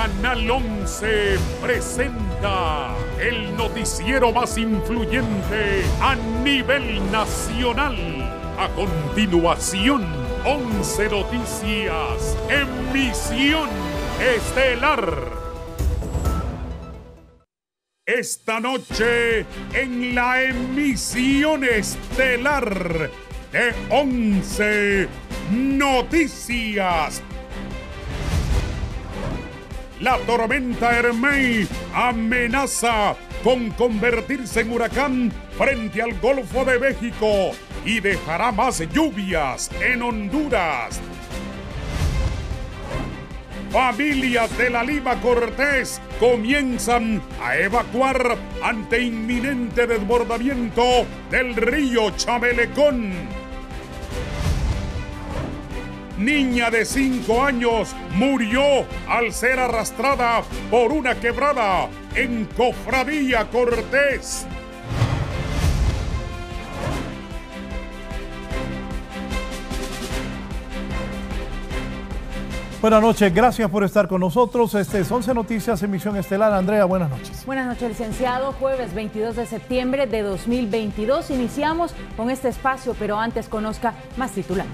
Canal 11 presenta el noticiero más influyente a nivel nacional. A continuación, 11 Noticias, emisión estelar. Esta noche, en la emisión estelar de 11 Noticias. La tormenta Hermey amenaza con convertirse en huracán frente al Golfo de México y dejará más lluvias en Honduras. Familias de la Lima Cortés comienzan a evacuar ante inminente desbordamiento del río Chamelecón. Niña de 5 años murió al ser arrastrada por una quebrada en Cofradía Cortés. Buenas noches, gracias por estar con nosotros. Este es 11 Noticias, emisión estelar. Andrea, buenas noches. Buenas noches, licenciado. Jueves 22 de septiembre de 2022. Iniciamos con este espacio, pero antes conozca más titulares.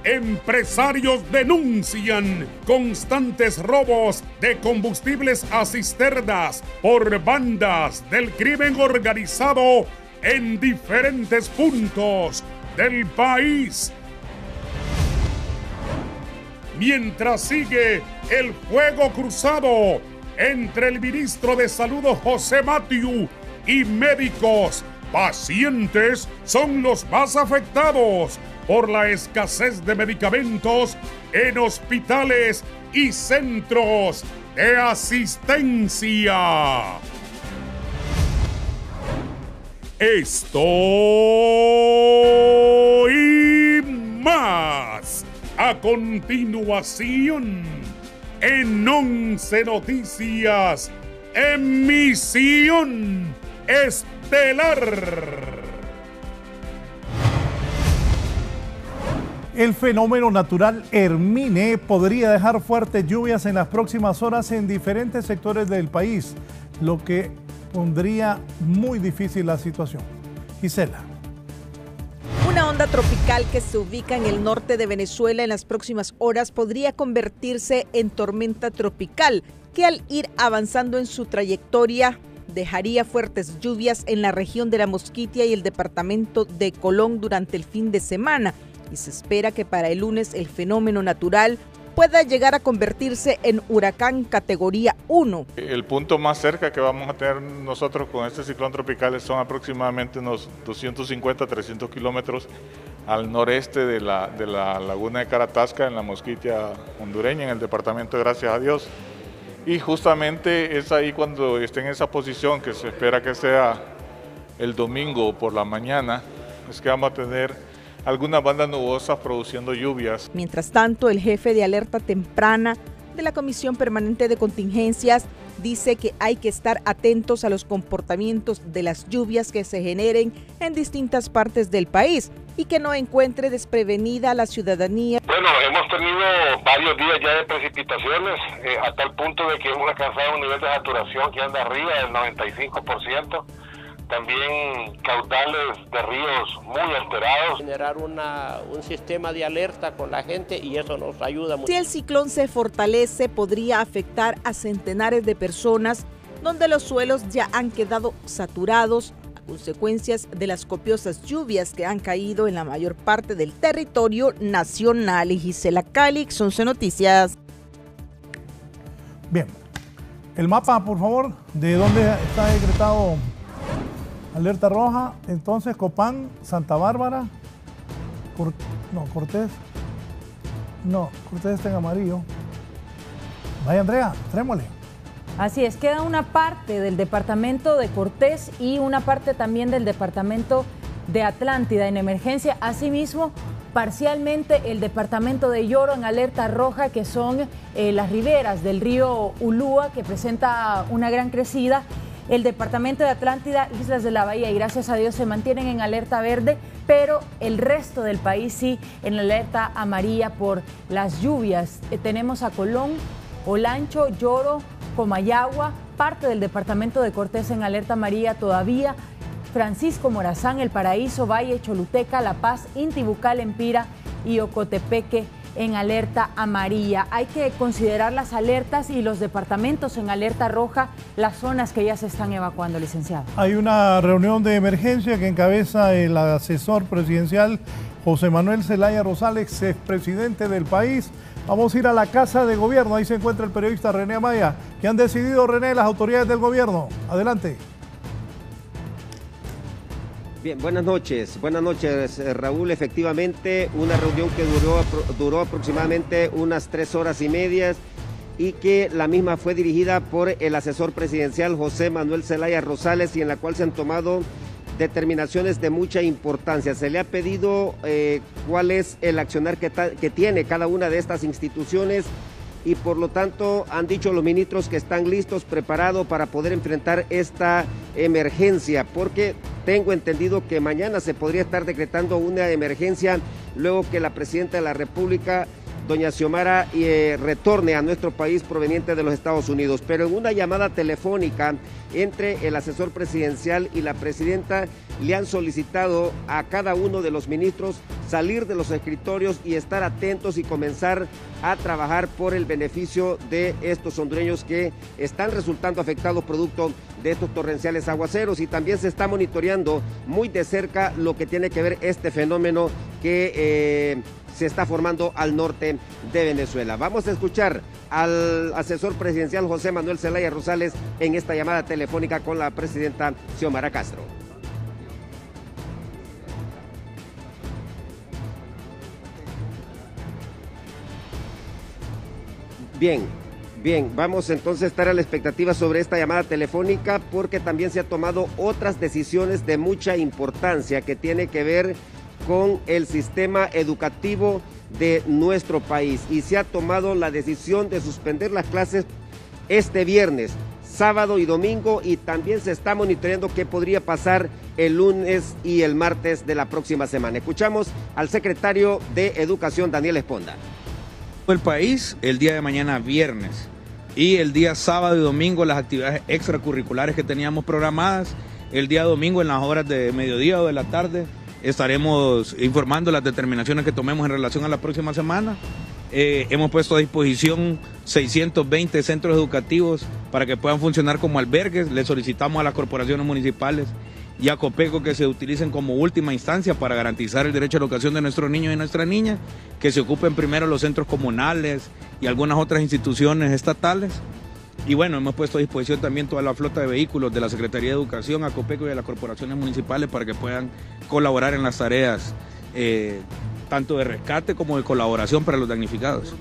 Empresarios denuncian constantes robos de combustibles a cisternas por bandas del crimen organizado en diferentes puntos del país. Mientras sigue el fuego cruzado entre el ministro de Salud José Mathieu y médicos, pacientes son los más afectados por la escasez de medicamentos en hospitales y centros de asistencia. Esto y más a continuación en 11 Noticias, emisión estelar. El fenómeno natural Hermine podría dejar fuertes lluvias en las próximas horas en diferentes sectores del país, lo que pondría muy difícil la situación. Gisela. Una onda tropical que se ubica en el norte de Venezuela en las próximas horas podría convertirse en tormenta tropical, que al ir avanzando en su trayectoria dejaría fuertes lluvias en la región de La Mosquitia y el departamento de Colón durante el fin de semana. Y se espera que para el lunes el fenómeno natural pueda llegar a convertirse en huracán categoría 1. El punto más cerca que vamos a tener nosotros con este ciclón tropical son aproximadamente unos 250 a 300 kilómetros al noreste de la laguna de Caratasca, en La Mosquitia hondureña, en el departamento de Gracias a Dios. Y justamente es ahí cuando esté en esa posición, que se espera que sea el domingo por la mañana, es que vamos a tener algunas bandas nubosas produciendo lluvias. Mientras tanto, el jefe de alerta temprana de la Comisión Permanente de Contingencias dice que hay que estar atentos a los comportamientos de las lluvias que se generen en distintas partes del país y que no encuentre desprevenida a la ciudadanía. Bueno, hemos tenido varios días ya de precipitaciones, a tal punto de que hemos alcanzado un nivel de saturación que anda arriba del 95%. También caudales de ríos muy alterados. Generar un sistema de alerta con la gente y eso nos ayuda mucho. Si el ciclón se fortalece, podría afectar a centenares de personas donde los suelos ya han quedado saturados a consecuencias de las copiosas lluvias que han caído en la mayor parte del territorio nacional. Y Gisela Calix, 11 Noticias. Bien, el mapa, por favor, de dónde está decretado alerta roja. Entonces, Copán, Santa Bárbara, Cortés está en amarillo. Vaya, Andrea, trémole. Así es, queda una parte del departamento de Cortés y una parte también del departamento de Atlántida en emergencia. Asimismo, parcialmente el departamento de Lloro en alerta roja, que son las riberas del río Ulúa, que presenta una gran crecida. El departamento de Atlántida, Islas de la Bahía y gracias a Dios se mantienen en alerta verde, pero el resto del país sí en alerta amarilla por las lluvias. Tenemos a Colón, Olancho, Lloro, Comayagua, parte del departamento de Cortés en alerta amarilla todavía, Francisco Morazán, El Paraíso, Valle, Choluteca, La Paz, Intibucal, Empira y Ocotepeque en alerta amarilla. Hay que considerar las alertas y los departamentos en alerta roja, las zonas que ya se están evacuando, licenciado. Hay una reunión de emergencia que encabeza el asesor presidencial José Manuel Zelaya Rosales, expresidente del país. Vamos a ir a la Casa de Gobierno, ahí se encuentra el periodista René Amaya. ¿Qué han decidido, René, las autoridades del gobierno? Adelante. Bien, buenas noches, Raúl. Efectivamente, una reunión que duró aproximadamente unas 3 horas y media y que la misma fue dirigida por el asesor presidencial José Manuel Zelaya Rosales y en la cual se han tomado determinaciones de mucha importancia. Se le ha pedido cuál es el accionar que tiene cada una de estas instituciones y por lo tanto han dicho los ministros que están listos, preparados para poder enfrentar esta emergencia, porque tengo entendido que mañana se podría estar decretando una emergencia luego que la presidenta de la República, doña Xiomara, retorne a nuestro país proveniente de los Estados Unidos. Pero en una llamada telefónica entre el asesor presidencial y la presidenta le han solicitado a cada uno de los ministros salir de los escritorios y estar atentos y comenzar a trabajar por el beneficio de estos hondureños que están resultando afectados producto de estos torrenciales aguaceros, y también se está monitoreando muy de cerca lo que tiene que ver este fenómeno que se está formando al norte de Venezuela. Vamos a escuchar al asesor presidencial José Manuel Zelaya Rosales en esta llamada telefónica con la presidenta Xiomara Castro. Bien, vamos entonces a estar a la expectativa sobre esta llamada telefónica porque también se han tomado otras decisiones de mucha importancia que tiene que ver con el sistema educativo de nuestro país y se ha tomado la decisión de suspender las clases este viernes, sábado y domingo, y también se está monitoreando qué podría pasar el lunes y el martes de la próxima semana. Escuchamos al secretario de Educación, Daniel Esponda. El país el día de mañana viernes y el día sábado y domingo las actividades extracurriculares que teníamos programadas. El día domingo en las horas de mediodía o de la tarde estaremos informando las determinaciones que tomemos en relación a la próxima semana. Hemos puesto a disposición 620 centros educativos para que puedan funcionar como albergues. Le solicitamos a las corporaciones municipales y a Copeco que se utilicen como última instancia para garantizar el derecho a la educación de nuestros niños y nuestras niñas, que se ocupen primero los centros comunales y algunas otras instituciones estatales. Y bueno, hemos puesto a disposición también toda la flota de vehículos de la Secretaría de Educación, a Copeco y a las corporaciones municipales para que puedan colaborar en las tareas tanto de rescate como de colaboración para los damnificados.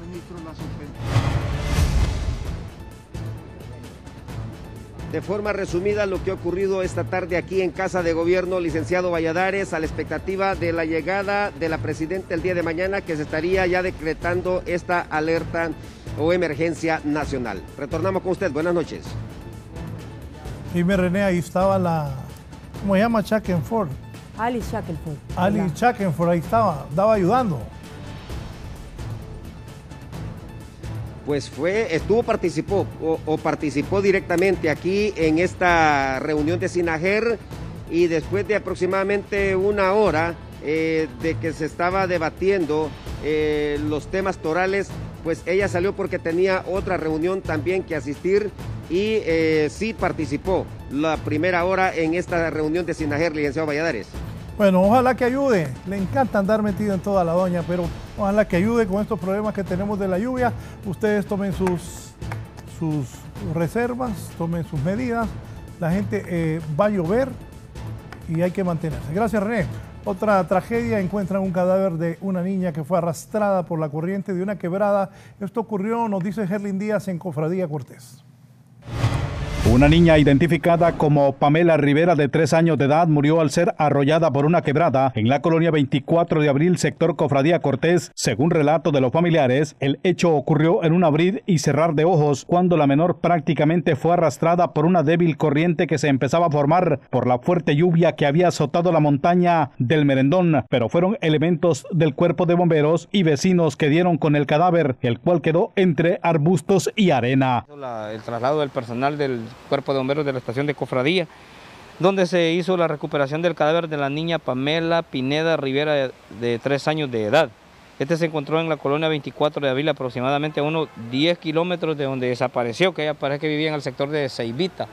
De forma resumida, lo que ha ocurrido esta tarde aquí en Casa de Gobierno, licenciado Valladares, a la expectativa de la llegada de la presidenta el día de mañana, que se estaría ya decretando esta alerta o emergencia nacional. Retornamos con usted, buenas noches. Dime, René, ahí estaba ¿cómo se llama? Shackelford. Alice Shackelford. Alice Shackelford, ahí estaba ayudando. Pues participó directamente aquí en esta reunión de SINAGER, y después de aproximadamente una hora de que se estaba debatiendo los temas torales, pues ella salió porque tenía otra reunión también que asistir y sí participó la primera hora en esta reunión de SINAGER, licenciado Valladares. Bueno, ojalá que ayude. Le encanta andar metido en toda la doña, pero ojalá que ayude con estos problemas que tenemos de la lluvia. Ustedes tomen sus reservas, tomen sus medidas. La gente va a llover y hay que mantenerse. Gracias, René. Otra tragedia: encuentran un cadáver de una niña que fue arrastrada por la corriente de una quebrada. Esto ocurrió, nos dice Gerlin Díaz, en Cofradía Cortés. Una niña identificada como Pamela Rivera, de 3 años de edad, murió al ser arrollada por una quebrada en la colonia 24 de abril, sector Cofradía Cortés. Según relato de los familiares, el hecho ocurrió en un abrir y cerrar de ojos cuando la menor prácticamente fue arrastrada por una débil corriente que se empezaba a formar por la fuerte lluvia que había azotado la montaña del Merendón, pero fueron elementos del cuerpo de bomberos y vecinos que dieron con el cadáver, el cual quedó entre arbustos y arena. El traslado del personal del Cuerpo de Bomberos de la estación de Cofradía, donde se hizo la recuperación del cadáver de la niña Pamela Pineda Rivera, de 3 años de edad. Este se encontró en la colonia 24 de abril, aproximadamente a unos 10 kilómetros de donde desapareció, que ella parece que vivía en el sector de Ceibita.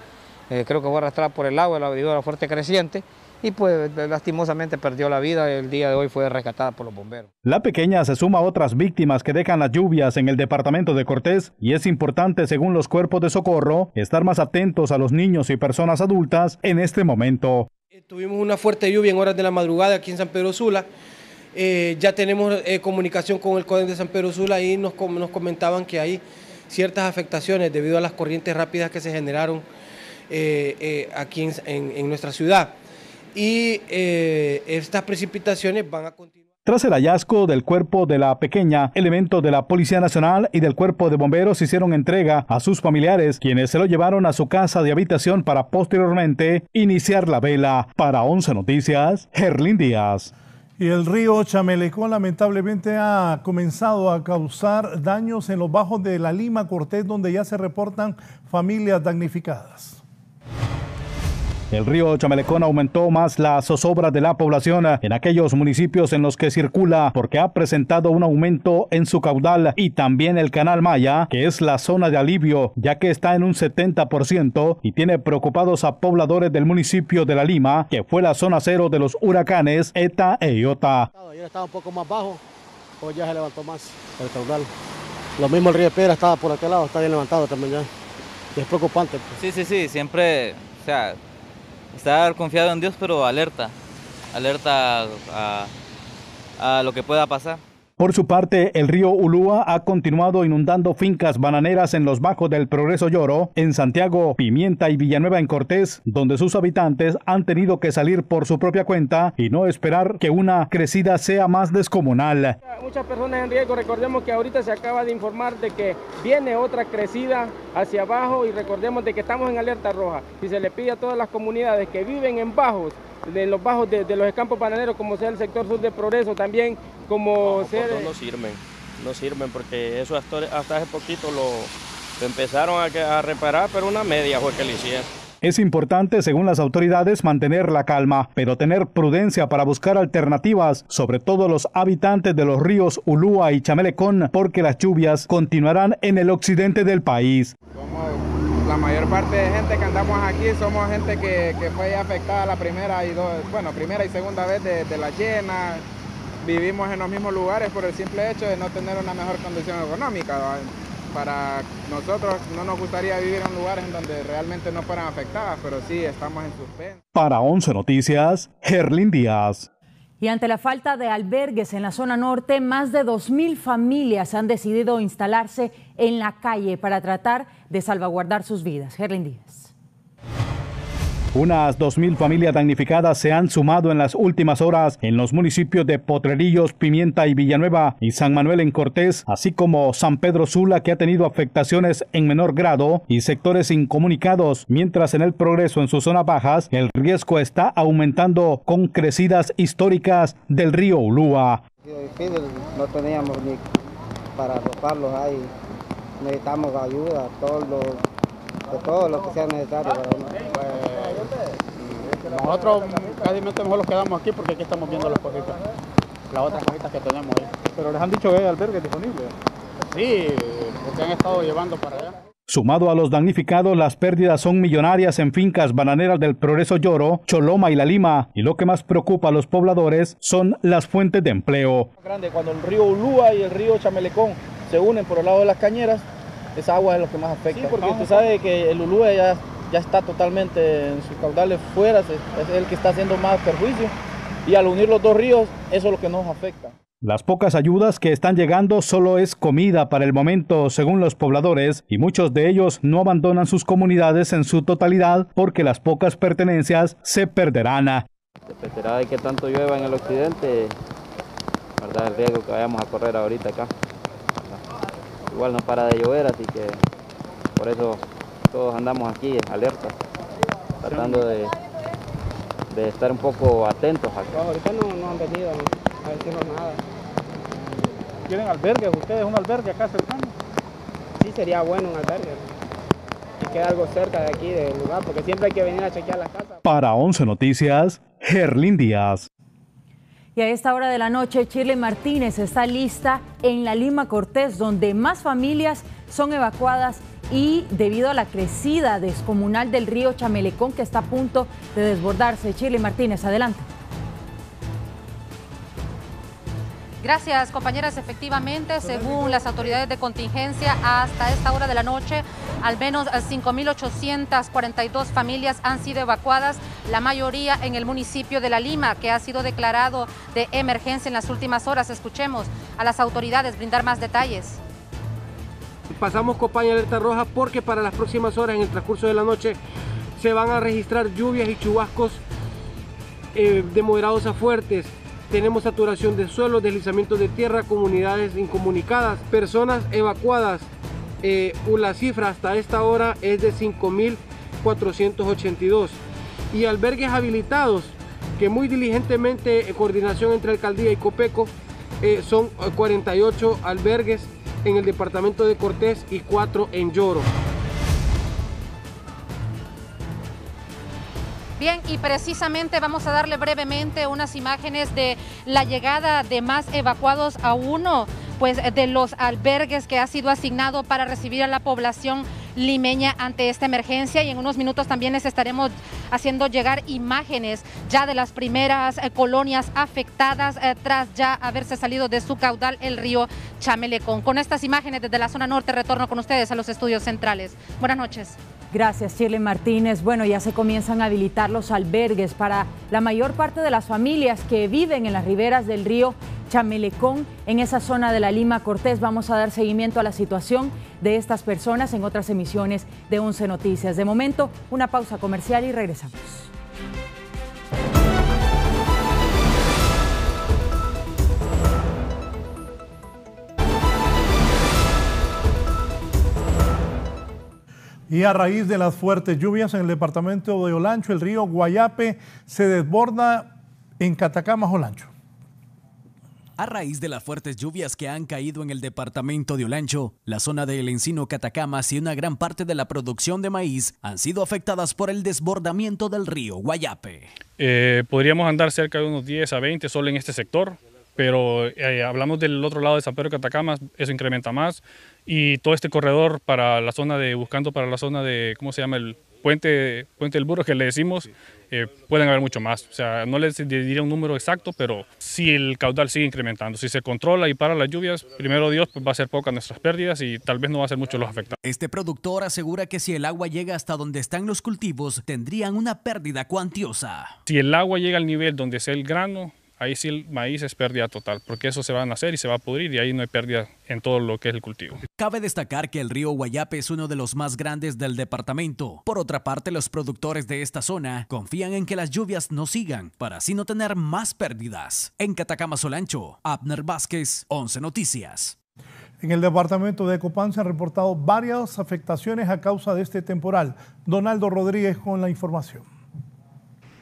Creo que fue arrastrada por el agua debido a la fuerte creciente, y pues lastimosamente perdió la vida. El día de hoy fue rescatada por los bomberos. La pequeña se suma a otras víctimas que dejan las lluvias en el departamento de Cortés, y es importante, según los cuerpos de socorro, estar más atentos a los niños y personas adultas en este momento. Tuvimos una fuerte lluvia en horas de la madrugada aquí en San Pedro Sula. Ya tenemos comunicación con el CODEN de San Pedro Sula y nos comentaban que hay ciertas afectaciones debido a las corrientes rápidas que se generaron aquí en nuestra ciudad. Y estas precipitaciones van a continuar. Tras el hallazgo del cuerpo de la pequeña, elementos de la Policía Nacional y del Cuerpo de Bomberos hicieron entrega a sus familiares, quienes se lo llevaron a su casa de habitación para posteriormente iniciar la vela. Para 11 Noticias, Herlin Díaz. Y el río Chamelecón lamentablemente ha comenzado a causar daños en los bajos de la Lima Cortés, donde ya se reportan familias damnificadas. El río Chamelecón aumentó más la zozobra de la población en aquellos municipios en los que circula, porque ha presentado un aumento en su caudal, y también el canal Maya, que es la zona de alivio, ya que está en un 70% y tiene preocupados a pobladores del municipio de La Lima, que fue la zona cero de los huracanes Eta e Iota. Ayer estaba un poco más bajo, hoy ya se levantó más el caudal. Lo mismo el río de Piedra estaba por aquel lado, está bien levantado también ya. Y es preocupante. Pues. Sí, siempre, o sea, estar confiado en Dios, pero alerta a lo que pueda pasar. Por su parte, el río Ulúa ha continuado inundando fincas bananeras en los bajos del Progreso Lloro, en Santiago, Pimienta y Villanueva en Cortés, donde sus habitantes han tenido que salir por su propia cuenta y no esperar que una crecida sea más descomunal. Muchas personas en riesgo. Recordemos que ahorita se acaba de informar de que viene otra crecida hacia abajo, y recordemos de que estamos en alerta roja. Y se le pide a todas las comunidades que viven en bajos, de los bajos de los campos bananeros, como sea el sector sur de Progreso, también como no sirven porque eso hasta hace poquito lo empezaron a reparar, pero una media fue que le hicieron. Es importante, según las autoridades, mantener la calma, pero tener prudencia para buscar alternativas, sobre todo los habitantes de los ríos Ulúa y Chamelecón, porque las lluvias continuarán en el occidente del país. La mayor parte de gente que andamos aquí somos gente que fue afectada la primera y segunda vez de la llena. Vivimos en los mismos lugares por el simple hecho de no tener una mejor condición económica. Para nosotros no nos gustaría vivir en lugares en donde realmente no fueran afectadas, pero sí estamos en suspenso. Para 11 Noticias, Herlin Díaz. Y ante la falta de albergues en la zona norte, más de 2.000 familias han decidido instalarse en la calle para tratar de salvaguardar sus vidas. Herlin Díaz. Unas 2.000 familias damnificadas se han sumado en las últimas horas en los municipios de Potrerillos, Pimienta y Villanueva, y San Manuel en Cortés, así como San Pedro Sula, que ha tenido afectaciones en menor grado, y sectores incomunicados, mientras en el Progreso, en sus zonas bajas, el riesgo está aumentando con crecidas históricas del río Ulúa. No teníamos ni para arroparlos ahí, necesitamos ayuda, todo lo que sea necesario para uno. Nosotros casi mejor los quedamos aquí porque aquí estamos viendo las cositas, las otras cositas que tenemos ahí. ¿Pero les han dicho que hay albergues disponibles? Sí, porque han estado llevando para allá. Sumado a los damnificados, las pérdidas son millonarias en fincas bananeras del Progreso Lloro, Choloma y La Lima, y lo que más preocupa a los pobladores son las fuentes de empleo. Cuando el río Ulúa y el río Chamelecón se unen por el lado de las cañeras, esa agua es lo que más afecta. Sí, porque tú sabes que el Ulúa ya está totalmente en sus caudales fuera, es el que está haciendo más perjuicio, y al unir los dos ríos, eso es lo que nos afecta. Las pocas ayudas que están llegando solo es comida para el momento, según los pobladores, y muchos de ellos no abandonan sus comunidades en su totalidad porque las pocas pertenencias se perderán. Dependerá de qué tanto llueva en el occidente, ¿verdad? El riesgo que vayamos a correr ahorita acá. Igual no para de llover, así que por eso todos andamos aquí alerta, tratando de estar un poco atentos acá. Pues ahorita no han venido a decirnos nada. ¿Tienen albergues ustedes, un albergue acá cercano? Sí, sería bueno un albergue. Y queda algo cerca de aquí del lugar, porque siempre hay que venir a chequear las casas. Para 11 Noticias, Gerlin Díaz. Y a esta hora de la noche, Shirley Martínez está lista en la Lima Cortés, donde más familias son evacuadas y debido a la crecida descomunal del río Chamelecón que está a punto de desbordarse. Shirley Martínez, adelante. Gracias, compañeras. Efectivamente, según las autoridades de contingencia, hasta esta hora de la noche, al menos 5.842 familias han sido evacuadas, la mayoría en el municipio de La Lima, que ha sido declarado de emergencia en las últimas horas. Escuchemos a las autoridades brindar más detalles. Pasamos Copán y alerta roja porque para las próximas horas, en el transcurso de la noche, se van a registrar lluvias y chubascos de moderados a fuertes. Tenemos saturación de suelo, deslizamientos de tierra, comunidades incomunicadas, personas evacuadas. La cifra hasta esta hora es de 5.482. Y albergues habilitados, que muy diligentemente, en coordinación entre Alcaldía y Copeco, son 48 albergues en el departamento de Cortés y 4 en Lloro. Bien, y precisamente vamos a darle brevemente unas imágenes de la llegada de más evacuados a uno de los albergues que ha sido asignado para recibir a la población limeña ante esta emergencia, y en unos minutos también les estaremos haciendo llegar imágenes ya de las primeras colonias afectadas tras ya haberse salido de su caudal el río Chamelecón. Con estas imágenes desde la zona norte retorno con ustedes a los estudios centrales. Buenas noches. Gracias, Shirley Martínez. Bueno, ya se comienzan a habilitar los albergues para la mayor parte de las familias que viven en las riberas del río Chamelecón, en esa zona de la Lima Cortés. Vamos a dar seguimiento a la situación de estas personas en otras emisiones de 11 Noticias. De momento, una pausa comercial y regresamos. Y a raíz de las fuertes lluvias en el departamento de Olancho, el río Guayape se desborda en Catacamas, Olancho. A raíz de las fuertes lluvias que han caído en el departamento de Olancho, la zona del Encino Catacamas y una gran parte de la producción de maíz han sido afectadas por el desbordamiento del río Guayape. Podríamos andar cerca de unos 10 a 20 solo en este sector, pero hablamos del otro lado de San Pedro de Catacamas, eso incrementa más. Y todo este corredor para la zona de, buscando para la zona de, ¿cómo se llama? El puente del Burro que le decimos, pueden haber mucho más. O sea, no les diría un número exacto, pero si el caudal sigue incrementando, si se controla y para las lluvias, primero Dios, pues va a ser pocas nuestras pérdidas y tal vez no va a ser mucho los afectados. Este productor asegura que si el agua llega hasta donde están los cultivos, tendrían una pérdida cuantiosa. Si el agua llega al nivel donde sea el grano, ahí sí el maíz es pérdida total, porque eso se va a nacer y se va a pudrir y ahí no hay pérdida en todo lo que es el cultivo. Cabe destacar que el río Guayape es uno de los más grandes del departamento. Por otra parte, los productores de esta zona confían en que las lluvias no sigan para así no tener más pérdidas. En Catacamas, Olancho, Abner Vázquez, 11 Noticias. En el departamento de Copán se han reportado varias afectaciones a causa de este temporal. Donaldo Rodríguez con la información.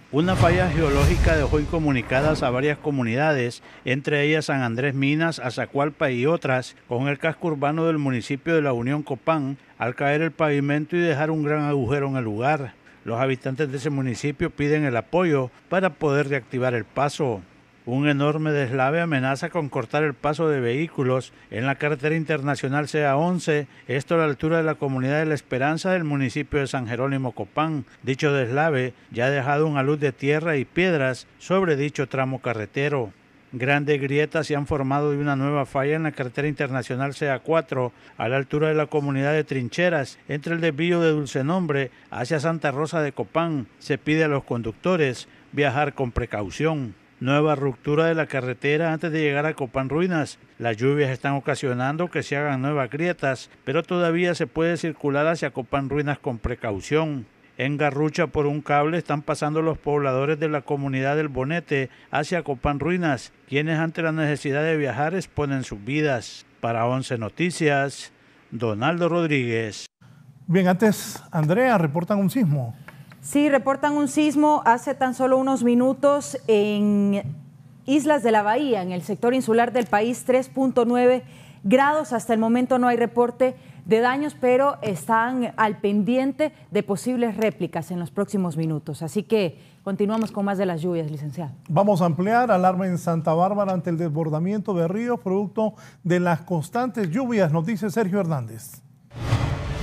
Una falla geológica dejó incomunicadas a varias comunidades, entre ellas San Andrés Minas, Azacualpa y otras, con el casco urbano del municipio de La Unión Copán, al caer el pavimento y dejar un gran agujero en el lugar. Los habitantes de ese municipio piden el apoyo para poder reactivar el paso. Un enorme deslave amenaza con cortar el paso de vehículos en la carretera internacional CA11, esto a la altura de la comunidad de La Esperanza del municipio de San Jerónimo Copán. Dicho deslave ya ha dejado una luz de tierra y piedras sobre dicho tramo carretero. Grandes grietas se han formado de una nueva falla en la carretera internacional CA4 a la altura de la comunidad de Trincheras, entre el desvío de Dulcenombre hacia Santa Rosa de Copán. Se pide a los conductores viajar con precaución. nueva ruptura de la carretera antes de llegar a Copán Ruinas. Las lluvias están ocasionando que se hagan nuevas grietas, pero todavía se puede circular hacia Copán Ruinas con precaución. En Garrucha, por un cable, están pasando los pobladores de la comunidad del Bonete hacia Copán Ruinas, quienes ante la necesidad de viajar exponen sus vidas. Para 11 Noticias, Donaldo Rodríguez. Bien, antes, Andrea, reportan un sismo. Sí, reportan un sismo hace tan solo unos minutos en Islas de la Bahía, en el sector insular del país, 3.9 grados. Hasta el momento no hay reporte de daños, pero están al pendiente de posibles réplicas en los próximos minutos. Así que continuamos con más de las lluvias, licenciado. Vamos a ampliar alarma en Santa Bárbara ante el desbordamiento de ríos producto de las constantes lluvias, nos dice Sergio Hernández.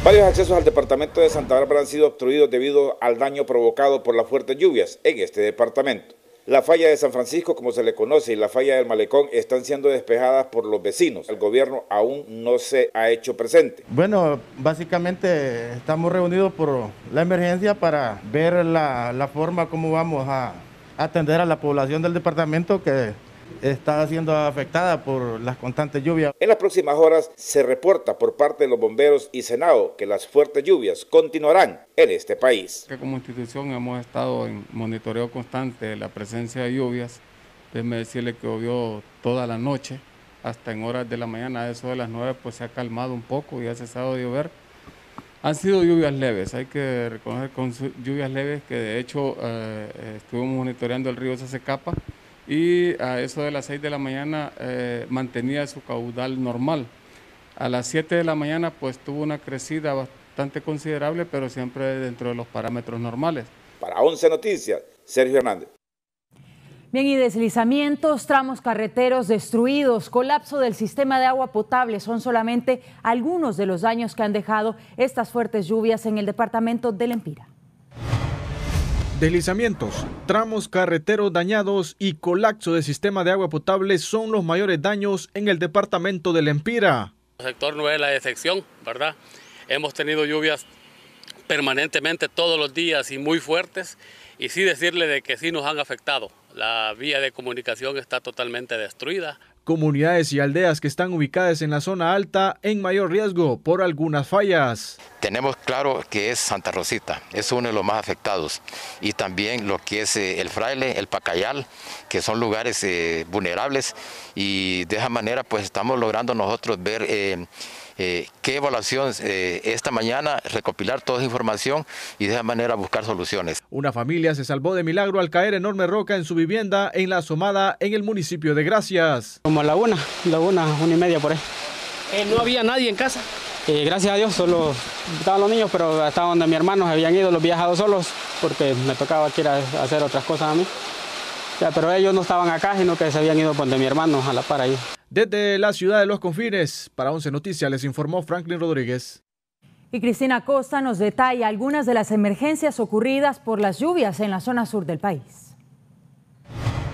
Varios accesos al departamento de Santa Bárbara han sido obstruidos debido al daño provocado por las fuertes lluvias en este departamento. La falla de San Francisco, como se le conoce, y la falla del Malecón están siendo despejadas por los vecinos. El gobierno aún no se ha hecho presente. Bueno, básicamente estamos reunidos por la emergencia para ver la forma como vamos a atender a la población del departamento que está siendo afectada por las constantes lluvias. En las próximas horas se reporta por parte de los bomberos y Senado que las fuertes lluvias continuarán en este país. Como institución hemos estado en monitoreo constante de la presencia de lluvias. Déjeme decirle que llovió toda la noche, hasta en horas de la mañana, a eso de las 9 pues se ha calmado un poco y ha cesado de llover. Han sido lluvias leves, hay que reconocer con lluvias leves que de hecho estuvimos monitoreando el río Sacecapa y a eso de las 6 de la mañana mantenía su caudal normal. A las 7 de la mañana pues tuvo una crecida bastante considerable, pero siempre dentro de los parámetros normales. Para 11 Noticias, Sergio Hernández. Bien, y deslizamientos, tramos carreteros destruidos, colapso del sistema de agua potable son solamente algunos de los daños que han dejado estas fuertes lluvias en el departamento del Empira. Deslizamientos, tramos carreteros dañados y colapso del sistema de agua potable son los mayores daños en el departamento del Empira. El sector no es la excepción, ¿verdad? Hemos tenido lluvias permanentemente todos los días y muy fuertes, y sí decirle de que sí nos han afectado. La vía de comunicación está totalmente destruida. Comunidades y aldeas que están ubicadas en la zona alta en mayor riesgo por algunas fallas. Tenemos claro que es Santa Rosita, es uno de los más afectados, y también lo que es el Fraile, el Pacayal, que son lugares vulnerables, y de esa manera pues estamos logrando nosotros ver qué evaluación esta mañana, recopilar toda esa información y de esa manera buscar soluciones. Una familia se salvó de milagro al caer enorme roca en su vivienda en La Asomada, en el municipio de Gracias. Como a la una y media por ahí. ¿No había nadie en casa? Gracias a Dios, solo estaban los niños, pero hasta donde mis hermanos habían ido, los viajados solos, porque me tocaba ir a hacer otras cosas a mí. Ya, pero ellos no estaban acá, sino que se habían ido donde mi hermano a la par ahí. Desde la ciudad de Los Confines, para 11 Noticias les informó Franklin Rodríguez. Y Cristina Costa nos detalla algunas de las emergencias ocurridas por las lluvias en la zona sur del país.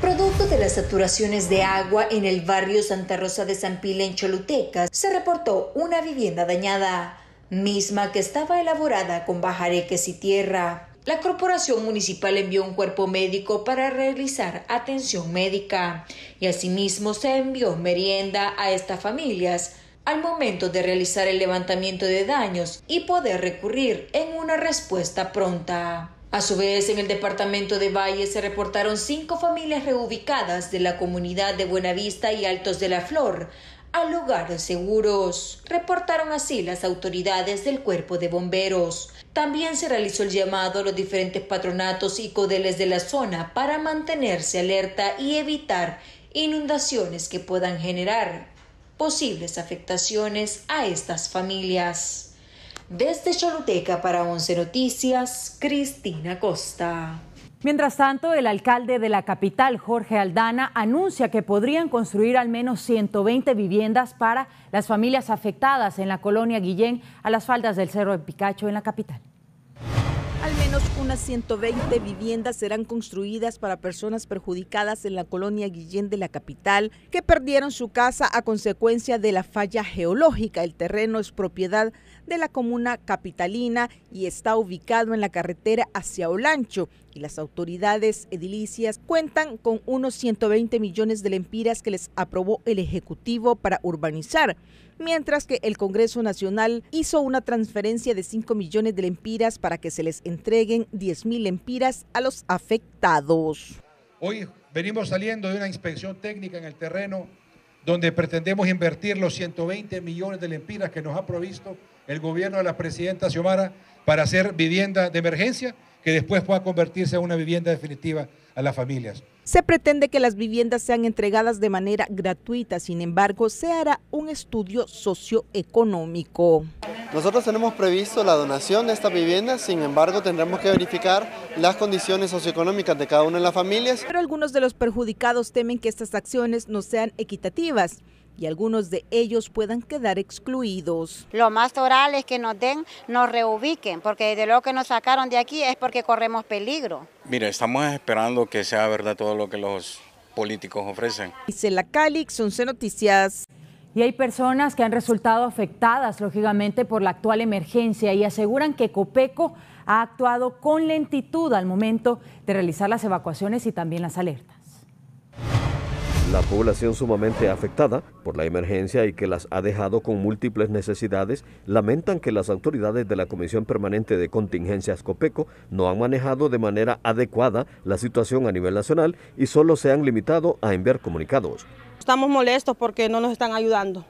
Producto de las saturaciones de agua en el barrio Santa Rosa de San Pila en Choluteca, se reportó una vivienda dañada, misma que estaba elaborada con bajareques y tierra. La corporación municipal envió un cuerpo médico para realizar atención médica y asimismo se envió merienda a estas familias al momento de realizar el levantamiento de daños y poder recurrir en una respuesta pronta. A su vez, en el departamento de Valle se reportaron 5 familias reubicadas de la comunidad de Buenavista y Altos de la Flor a lugares seguros. Reportaron así las autoridades del Cuerpo de Bomberos. También se realizó el llamado a los diferentes patronatos y codeles de la zona para mantenerse alerta y evitar inundaciones que puedan generar posibles afectaciones a estas familias. Desde Choluteca para 11 Noticias, Cristina Costa. Mientras tanto, el alcalde de la capital, Jorge Aldana, anuncia que podrían construir al menos 120 viviendas para las familias afectadas en la colonia Guillén, a las faldas del Cerro de Picacho en la capital. Al menos unas 120 viviendas serán construidas para personas perjudicadas en la colonia Guillén de la capital, que perdieron su casa a consecuencia de la falla geológica. El terreno es propiedad de la comuna capitalina y está ubicado en la carretera hacia Olancho. Y las autoridades edilicias cuentan con unos 120 millones de lempiras que les aprobó el Ejecutivo para urbanizar, mientras que el Congreso Nacional hizo una transferencia de 5 millones de lempiras para que se les entreguen 10.000 lempiras a los afectados. Hoy venimos saliendo de una inspección técnica en el terreno donde pretendemos invertir los 120 millones de lempiras que nos ha provisto el gobierno de la presidenta Xiomara para hacer vivienda de emergencia que después pueda convertirse en una vivienda definitiva a las familias. Se pretende que las viviendas sean entregadas de manera gratuita, sin embargo, se hará un estudio socioeconómico. Nosotros tenemos previsto la donación de estas viviendas, sin embargo, tendremos que verificar las condiciones socioeconómicas de cada una de las familias. Pero algunos de los perjudicados temen que estas acciones no sean equitativas y algunos de ellos puedan quedar excluidos. Lo más oral es que nos reubiquen, porque de lo que nos sacaron de aquí es porque corremos peligro. Mira, estamos esperando que sea verdad todo lo que los políticos ofrecen. Isela Calix, 11 Noticias. Y hay personas que han resultado afectadas, lógicamente, por la actual emergencia y aseguran que Copeco ha actuado con lentitud al momento de realizar las evacuaciones y también las alertas. La población sumamente afectada por la emergencia y que las ha dejado con múltiples necesidades lamentan que las autoridades de la Comisión Permanente de Contingencias Copeco no han manejado de manera adecuada la situación a nivel nacional y solo se han limitado a enviar comunicados. Estamos molestos porque no nos están ayudando.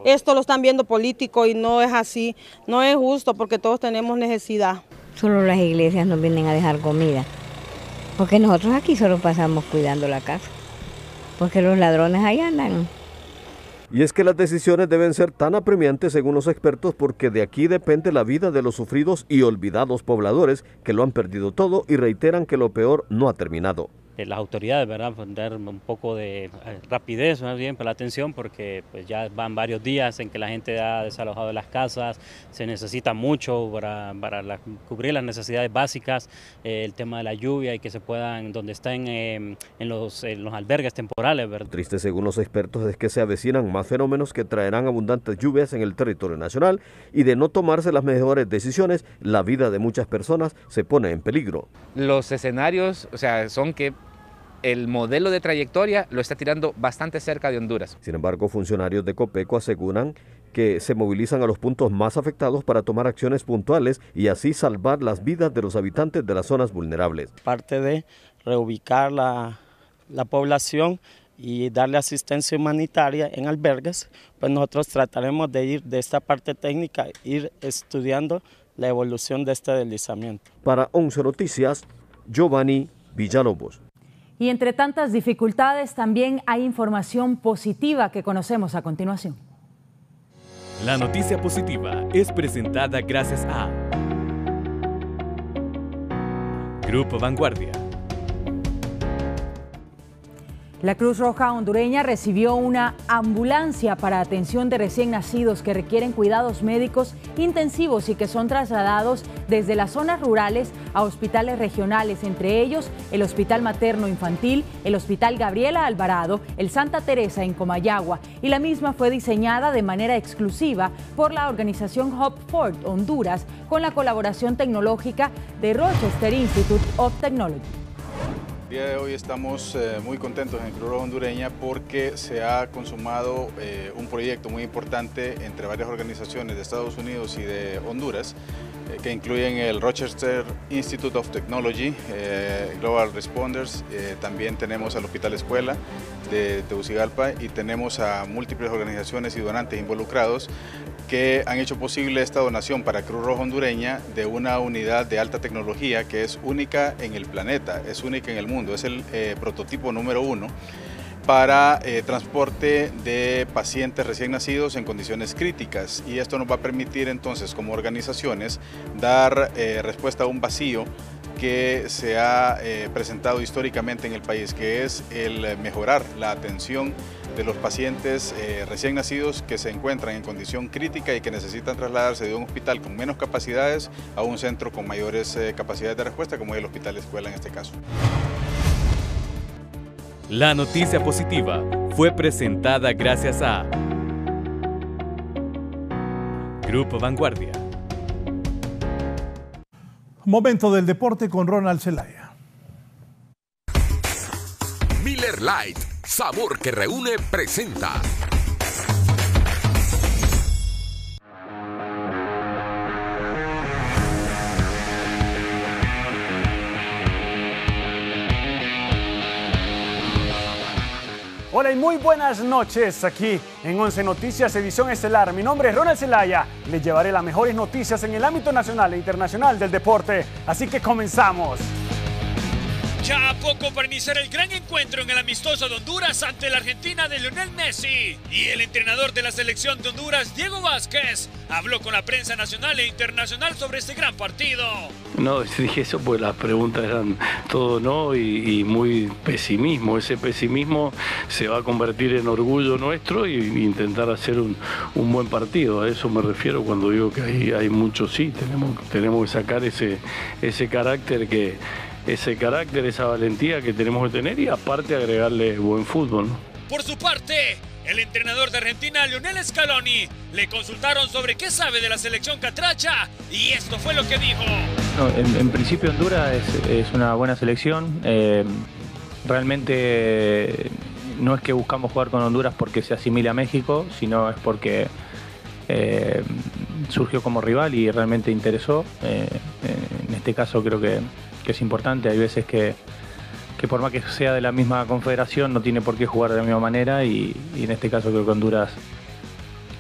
Esto lo están viendo político y no es así, no es justo porque todos tenemos necesidad. Solo las iglesias nos vienen a dejar comida, porque nosotros aquí solo pasamos cuidando la casa. Porque los ladrones ahí andan. Y es que las decisiones deben ser tan apremiantes según los expertos porque de aquí depende la vida de los sufridos y olvidados pobladores que lo han perdido todo y reiteran que lo peor no ha terminado. Las autoridades, ¿verdad?, dar un poco de rapidez, más bien, para la atención, porque pues ya van varios días en que la gente ha desalojado de las casas, se necesita mucho para cubrir las necesidades básicas, el tema de la lluvia y que se puedan, donde estén en los albergues temporales, ¿verdad? Triste, según los expertos, es que se avecinan más fenómenos que traerán abundantes lluvias en el territorio nacional y de no tomarse las mejores decisiones, la vida de muchas personas se pone en peligro. Los escenarios, o sea, son que el modelo de trayectoria lo está tirando bastante cerca de Honduras. Sin embargo, funcionarios de Copeco aseguran que se movilizan a los puntos más afectados para tomar acciones puntuales y así salvar las vidas de los habitantes de las zonas vulnerables. Parte de reubicar la población y darle asistencia humanitaria en albergues, pues nosotros trataremos de ir de esta parte técnica, ir estudiando la evolución de este deslizamiento. Para 11 Noticias, Giovanni Villalobos. Y entre tantas dificultades también hay información positiva que conocemos a continuación. La noticia positiva es presentada gracias a Grupo Vanguardia. La Cruz Roja hondureña recibió una ambulancia para atención de recién nacidos que requieren cuidados médicos intensivos y que son trasladados desde las zonas rurales a hospitales regionales, entre ellos el Hospital Materno Infantil, el Hospital Gabriela Alvarado, el Santa Teresa en Comayagua, y la misma fue diseñada de manera exclusiva por la organización Hub Ford Honduras con la colaboración tecnológica de Rochester Institute of Technology. El día de hoy estamos muy contentos en Cruz Roja Hondureña porque se ha consumado un proyecto muy importante entre varias organizaciones de Estados Unidos y de Honduras que incluyen el Rochester Institute of Technology, Global Responders, también tenemos al Hospital Escuela de Tegucigalpa y tenemos a múltiples organizaciones y donantes involucrados que han hecho posible esta donación para Cruz Roja Hondureña de una unidad de alta tecnología que es única en el planeta, es única en el mundo, es el prototipo número 1 para transporte de pacientes recién nacidos en condiciones críticas, y esto nos va a permitir entonces como organizaciones dar respuesta a un vacío que se ha presentado históricamente en el país, que es el mejorar la atención de los pacientes recién nacidos que se encuentran en condición crítica y que necesitan trasladarse de un hospital con menos capacidades a un centro con mayores capacidades de respuesta, como es el Hospital Escuela en este caso. La noticia positiva fue presentada gracias a Grupo Vanguardia. Momento del deporte con Ronald Zelaya. Miller Lite, sabor que reúne, presenta. Hola y muy buenas noches aquí en 11 Noticias, edición estelar. Mi nombre es Ronald Zelaya. Les llevaré las mejores noticias en el ámbito nacional e internacional del deporte. Así que comenzamos. Ya a poco para iniciar el gran encuentro en el amistoso de Honduras ante la Argentina de Lionel Messi. Y el entrenador de la selección de Honduras, Diego Vázquez, habló con la prensa nacional e internacional sobre este gran partido. No, dije eso porque las preguntas eran todo no y muy pesimismo. Ese pesimismo se va a convertir en orgullo nuestro y intentar hacer un buen partido. A eso me refiero cuando digo que hay mucho sí. Tenemos que sacar ese carácter esa valentía que tenemos que tener y aparte agregarle buen fútbol, ¿no? Por su parte, el entrenador de Argentina, Lionel Scaloni, le consultaron sobre qué sabe de la selección catracha y esto fue lo que dijo. No, en principio Honduras es una buena selección. Realmente no es que buscamos jugar con Honduras porque se asimile a México, sino es porque surgió como rival y realmente interesó. En este caso creo que es importante. Hay veces que por más que sea de la misma confederación no tiene por qué jugar de la misma manera y en este caso creo que Honduras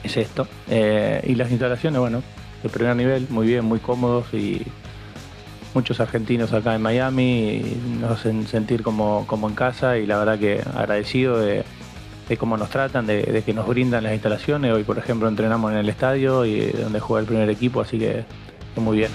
es esto. Y las instalaciones, bueno, de primer nivel, muy bien, muy cómodos y muchos argentinos acá en Miami nos hacen sentir como en casa y la verdad que agradecido de cómo nos tratan, de que nos brindan las instalaciones. Hoy, por ejemplo, entrenamos en el estadio y donde juega el primer equipo, así que muy bien.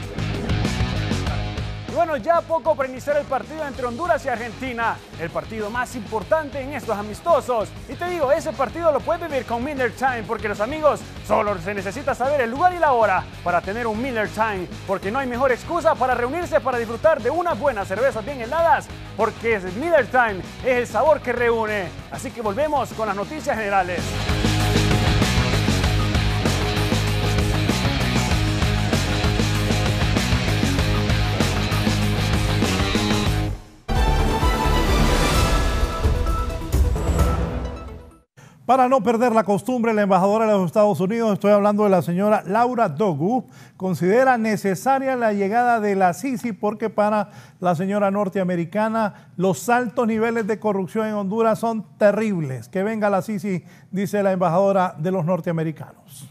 Y bueno, ya poco para iniciar el partido entre Honduras y Argentina, el partido más importante en estos amistosos. Y te digo, ese partido lo puedes vivir con Miller Time, porque los amigos, solo se necesita saber el lugar y la hora para tener un Miller Time, porque no hay mejor excusa para reunirse para disfrutar de unas buenas cervezas bien heladas, porque Miller Time es el sabor que reúne. Así que volvemos con las noticias generales. Para no perder la costumbre, la embajadora de los Estados Unidos, estoy hablando de la señora Laura Dogu, considera necesaria la llegada de la Sisi porque para la señora norteamericana los altos niveles de corrupción en Honduras son terribles. Que venga la Sisi, dice la embajadora de los norteamericanos.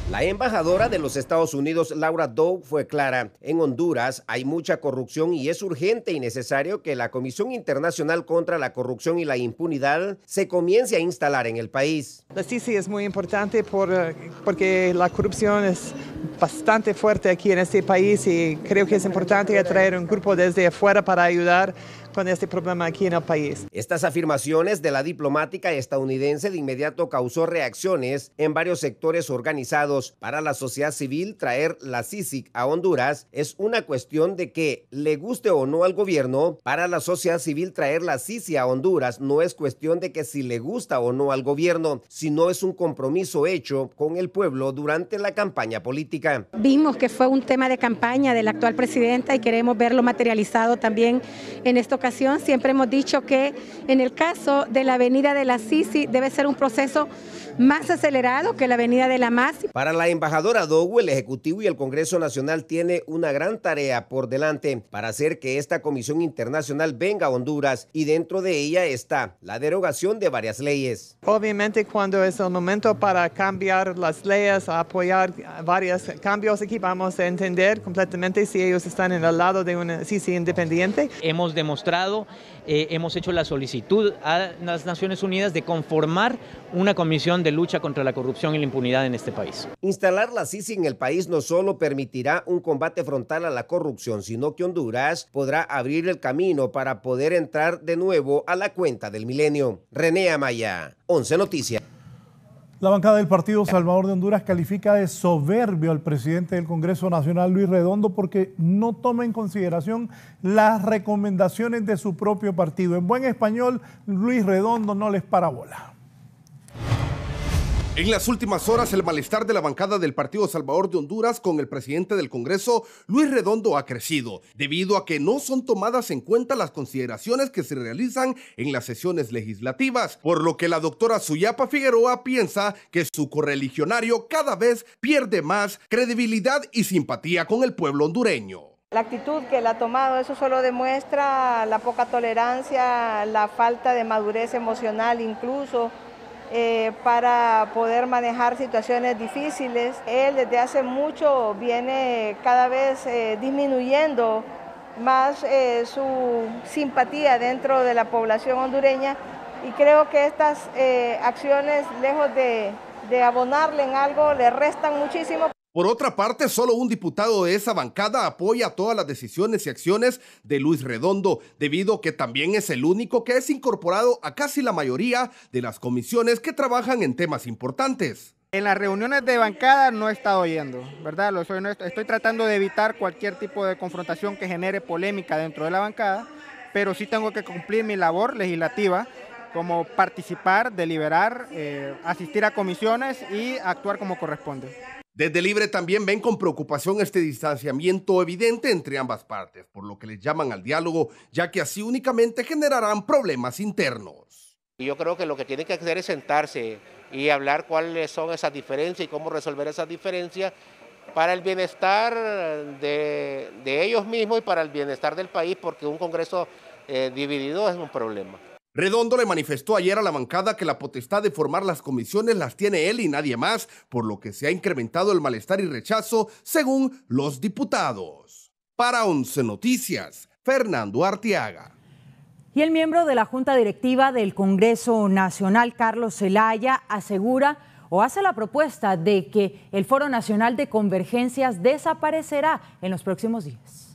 La embajadora de los Estados Unidos, Laura Dogu, fue clara. En Honduras hay mucha corrupción y es urgente y necesario que la Comisión Internacional contra la Corrupción y la Impunidad se comience a instalar en el país. La CICI es muy importante porque la corrupción es bastante fuerte aquí en este país y creo que es importante atraer un grupo desde afuera para ayudar con este problema aquí en el país. Estas afirmaciones de la diplomática estadounidense de inmediato causó reacciones en varios sectores organizados. Para la sociedad civil, traer la CICIG a Honduras es una cuestión de que le guste o no al gobierno. Para la sociedad civil, traer la CICI a Honduras no es cuestión de que si le gusta o no al gobierno, sino es un compromiso hecho con el pueblo durante la campaña política. Vimos que fue un tema de campaña de la actual presidenta y queremos verlo materializado también en esta ocasión. Siempre hemos dicho que en el caso de la avenida de la Sisi debe ser un proceso más acelerado que la avenida de la MAS. Para la embajadora Dogu, el Ejecutivo y el Congreso Nacional tiene una gran tarea por delante para hacer que esta Comisión Internacional venga a Honduras y dentro de ella está la derogación de varias leyes. Obviamente cuando es el momento para cambiar las leyes, apoyar varios cambios aquí, vamos a entender completamente si ellos están en el lado de una CICI independiente. Hemos demostrado, hemos hecho la solicitud a las Naciones Unidas de conformar una comisión de de lucha contra la corrupción y la impunidad en este país. Instalar la CICI en el país no solo permitirá un combate frontal a la corrupción, sino que Honduras podrá abrir el camino para poder entrar de nuevo a la cuenta del milenio. René Amaya, 11 Noticias. La bancada del Partido Salvador de Honduras califica de soberbio al presidente del Congreso Nacional, Luis Redondo, porque no toma en consideración las recomendaciones de su propio partido. En buen español, Luis Redondo no les para bola. En las últimas horas, el malestar de la bancada del Partido Salvador de Honduras con el presidente del Congreso, Luis Redondo, ha crecido, debido a que no son tomadas en cuenta las consideraciones que se realizan en las sesiones legislativas, por lo que la doctora Suyapa Figueroa piensa que su correligionario cada vez pierde más credibilidad y simpatía con el pueblo hondureño. La actitud que él ha tomado, eso solo demuestra la poca tolerancia, la falta de madurez emocional incluso, para poder manejar situaciones difíciles. Él desde hace mucho viene cada vez disminuyendo más su simpatía dentro de la población hondureña, y creo que estas acciones, lejos de abonarle en algo, le restan muchísimo. Por otra parte, solo un diputado de esa bancada apoya todas las decisiones y acciones de Luis Redondo, debido a que también es el único que es incorporado a casi la mayoría de las comisiones que trabajan en temas importantes. En las reuniones de bancada no he estado yendo, ¿verdad? Estoy tratando de evitar cualquier tipo de confrontación que genere polémica dentro de la bancada, pero sí tengo que cumplir mi labor legislativa, como participar, deliberar, asistir a comisiones y actuar como corresponde. Desde Libre también ven con preocupación este distanciamiento evidente entre ambas partes, por lo que les llaman al diálogo, ya que así únicamente generarán problemas internos. Y yo creo que lo que tienen que hacer es sentarse y hablar cuáles son esas diferencias y cómo resolver esas diferencias para el bienestar de ellos mismos y para el bienestar del país, porque un Congreso dividido es un problema. Redondo le manifestó ayer a la bancada que la potestad de formar las comisiones las tiene él y nadie más, por lo que se ha incrementado el malestar y rechazo según los diputados. Para 11 Noticias, Fernando Arteaga. Y el miembro de la Junta Directiva del Congreso Nacional, Carlos Zelaya, asegura o hace la propuesta de que el Foro Nacional de Convergencias desaparecerá en los próximos días.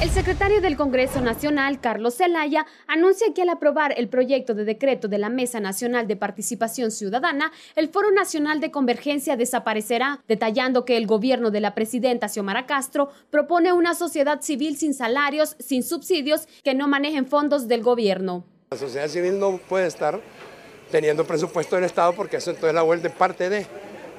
El secretario del Congreso Nacional, Carlos Zelaya, anuncia que al aprobar el proyecto de decreto de la Mesa Nacional de Participación Ciudadana, el Foro Nacional de Convergencia desaparecerá, detallando que el gobierno de la presidenta Xiomara Castro propone una sociedad civil sin salarios, sin subsidios, que no manejen fondos del gobierno. La sociedad civil no puede estar teniendo presupuesto del Estado, porque eso entonces la vuelve parte de...